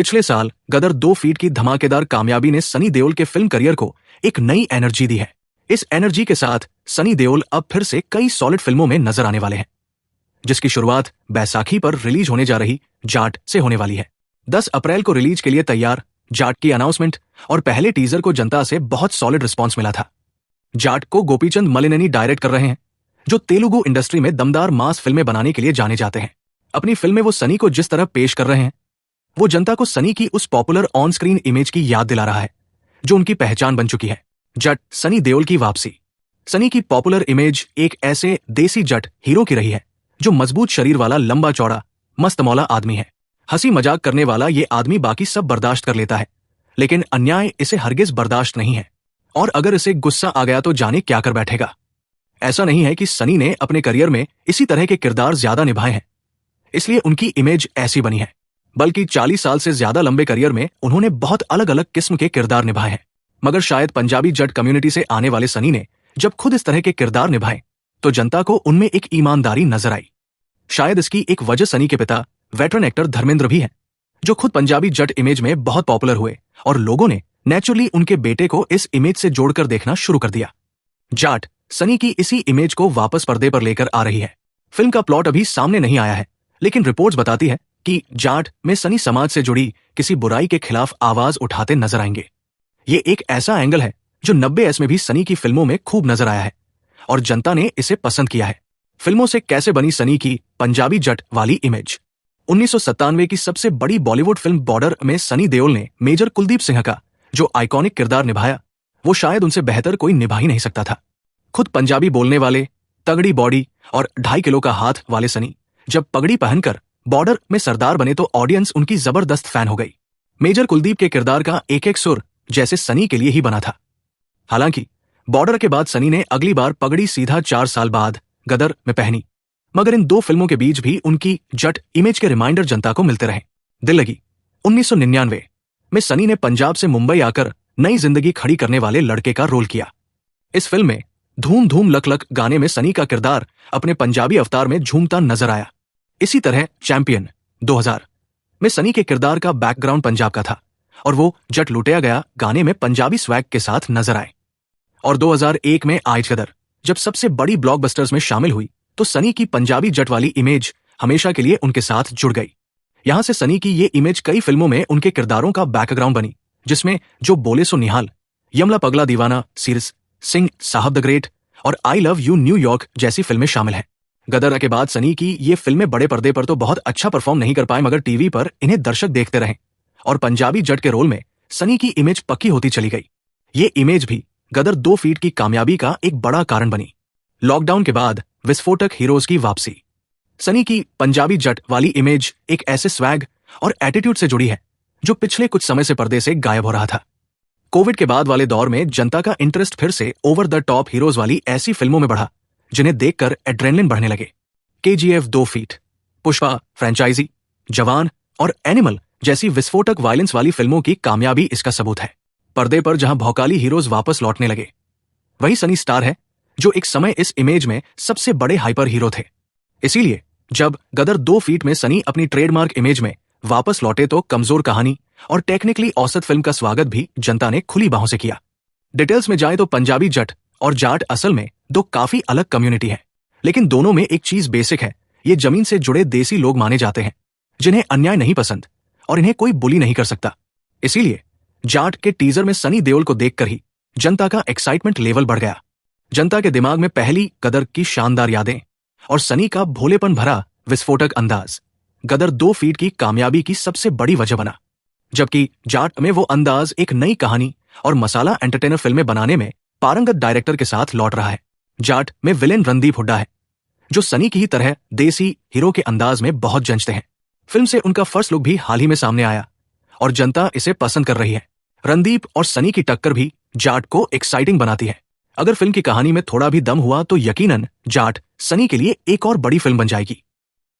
पिछले साल गदर 2 फीट की धमाकेदार कामयाबी ने सनी देओल के फिल्म करियर को एक नई एनर्जी दी है। इस एनर्जी के साथ सनी देओल अब फिर से कई सॉलिड फिल्मों में नजर आने वाले हैं, जिसकी शुरुआत बैसाखी पर रिलीज होने जा रही जाट से होने वाली है। 10 अप्रैल को रिलीज के लिए तैयार जाट की अनाउंसमेंट और पहले टीजर को जनता से बहुत सॉलिड रिस्पॉन्स मिला था। जाट को गोपीचंद मलिनेनी डायरेक्ट कर रहे हैं, जो तेलुगु इंडस्ट्री में दमदार मास फिल्में बनाने के लिए जाने जाते हैं। अपनी फिल्म में वो सनी को जिस तरह पेश कर रहे हैं, वो जनता को सनी की उस पॉपुलर ऑन स्क्रीन इमेज की याद दिला रहा है जो उनकी पहचान बन चुकी है। जट सनी देओल की वापसी। सनी की पॉपुलर इमेज एक ऐसे देसी जट हीरो की रही है जो मजबूत शरीर वाला, लंबा चौड़ा, मस्त मौला आदमी है। हंसी मजाक करने वाला ये आदमी बाकी सब बर्दाश्त कर लेता है, लेकिन अन्याय इसे हरगिज बर्दाश्त नहीं है, और अगर इसे गुस्सा आ गया तो जाने क्या कर बैठेगा। ऐसा नहीं है कि सनी ने अपने करियर में इसी तरह के किरदार ज्यादा निभाए हैं, इसलिए उनकी इमेज ऐसी बनी है, बल्कि 40 साल से ज्यादा लंबे करियर में उन्होंने बहुत अलग अलग किस्म के किरदार निभाए हैं। मगर शायद पंजाबी जट कम्युनिटी से आने वाले सनी ने जब खुद इस तरह के किरदार निभाए तो जनता को उनमें एक ईमानदारी नजर आई। शायद इसकी एक वजह सनी के पिता वेटरन एक्टर धर्मेंद्र भी हैं, जो खुद पंजाबी जट इमेज में बहुत पॉपुलर हुए और लोगों ने नेचुरली उनके बेटे को इस इमेज से जोड़कर देखना शुरू कर दिया। जाट सनी की इसी इमेज को वापस पर्दे पर लेकर आ रही है। फिल्म का प्लॉट अभी सामने नहीं आया है, लेकिन रिपोर्ट्स बताती है कि जाट में सनी समाज से जुड़ी किसी बुराई के खिलाफ आवाज उठाते नजर आएंगे। ये एक ऐसा एंगल है जो 90s में भी सनी की फिल्मों में खूब नजर आया है और जनता ने इसे पसंद किया है। फिल्मों से कैसे बनी सनी की पंजाबी जट वाली इमेज। 1997 की सबसे बड़ी बॉलीवुड फिल्म बॉर्डर में सनी देओल ने मेजर कुलदीप सिंह का जो आइकॉनिक किरदार निभाया, वो शायद उनसे बेहतर कोई निभा ही नहीं सकता था। खुद पंजाबी बोलने वाले, तगड़ी बॉडी और 2.5 किलो का हाथ वाले सनी जब पगड़ी पहनकर बॉर्डर में सरदार बने तो ऑडियंस उनकी जबरदस्त फैन हो गई। मेजर कुलदीप के किरदार का एक एक सुर जैसे सनी के लिए ही बना था। हालांकि बॉर्डर के बाद सनी ने अगली बार पगड़ी सीधा 4 साल बाद गदर में पहनी, मगर इन 2 फिल्मों के बीच भी उनकी जट इमेज के रिमाइंडर जनता को मिलते रहे। दिल लगी 1999 में सनी ने पंजाब से मुंबई आकर नई जिंदगी खड़ी करने वाले लड़के का रोल किया। इस फिल्म में धूम धूम लक लक गाने में सनी का किरदार अपने पंजाबी अवतार में झूमता नजर आया। इसी तरह चैंपियन 2000 में सनी के किरदार का बैकग्राउंड पंजाब का था और वो जट लुटिया गया गाने में पंजाबी स्वैग के साथ नजर आए। और 2001 में आज गदर जब सबसे बड़ी ब्लॉकबस्टर्स में शामिल हुई तो सनी की पंजाबी जट वाली इमेज हमेशा के लिए उनके साथ जुड़ गई। यहां से सनी की ये इमेज कई फिल्मों में उनके किरदारों का बैकग्राउंड बनी, जिसमें जो बोले सो निहाल, यमला पगला दीवाना, सीरीज सिंह साहब द ग्रेट और आई लव यू न्यूयॉर्क जैसी फिल्में शामिल हैं। गदर के बाद सनी की ये फिल्में बड़े पर्दे पर तो बहुत अच्छा परफॉर्म नहीं कर पाए, मगर टीवी पर इन्हें दर्शक देखते रहे और पंजाबी जट के रोल में सनी की इमेज पक्की होती चली गई। ये इमेज भी गदर 2 फीट की कामयाबी का एक बड़ा कारण बनी। लॉकडाउन के बाद विस्फोटक हीरोज की वापसी। सनी की पंजाबी जट वाली इमेज एक ऐसे स्वैग और एटीट्यूड से जुड़ी है जो पिछले कुछ समय से पर्दे से गायब हो रहा था। कोविड के बाद वाले दौर में जनता का इंटरेस्ट फिर से ओवर द टॉप हीरोज वाली ऐसी फिल्मों में बढ़ा जिन्हें देखकर एड्रेनलिन बढ़ने लगे। KGF 2 फीट, पुष्पा फ्रेंचाइजी, जवान और एनिमल जैसी विस्फोटक वायलेंस वाली फिल्मों की कामयाबी इसका सबूत है। पर्दे पर जहां भौकाली हीरोज वापस लौटने लगे, वही सनी स्टार है जो एक समय इस इमेज में सबसे बड़े हाइपर हीरो थे। इसीलिए जब गदर 2 फीट में सनी अपनी ट्रेडमार्क इमेज में वापस लौटे तो कमजोर कहानी और टेक्निकली औसत फिल्म का स्वागत भी जनता ने खुली बाहों से किया। डिटेल्स में जाए तो पंजाबी जट और जाट असल में 2 काफी अलग कम्युनिटी है, लेकिन दोनों में एक चीज बेसिक है, ये जमीन से जुड़े देसी लोग माने जाते हैं जिन्हें अन्याय नहीं पसंद और इन्हें कोई बुली नहीं कर सकता। इसीलिए जाट के टीजर में सनी देओल को देखकर ही जनता का एक्साइटमेंट लेवल बढ़ गया। जनता के दिमाग में पहली गदर की शानदार यादें और सनी का भोलेपन भरा विस्फोटक अंदाज गदर 2 फीट की कामयाबी की सबसे बड़ी वजह बना। जबकि जाट में वो अंदाज एक नई कहानी और मसाला एंटरटेनर फिल्में बनाने में पारंगत डायरेक्टर के साथ लौट रहा है। जाट में विलेन रणदीप हुड्डा है, जो सनी की ही तरह देसी हीरो के अंदाज में बहुत जंचते हैं। फिल्म से उनका फर्स्ट लुक भी हाल ही में सामने आया और जनता इसे पसंद कर रही है। रणदीप और सनी की टक्कर भी जाट को एक्साइटिंग बनाती है। अगर फिल्म की कहानी में थोड़ा भी दम हुआ तो यकीनन जाट सनी के लिए एक और बड़ी फिल्म बन जाएगी।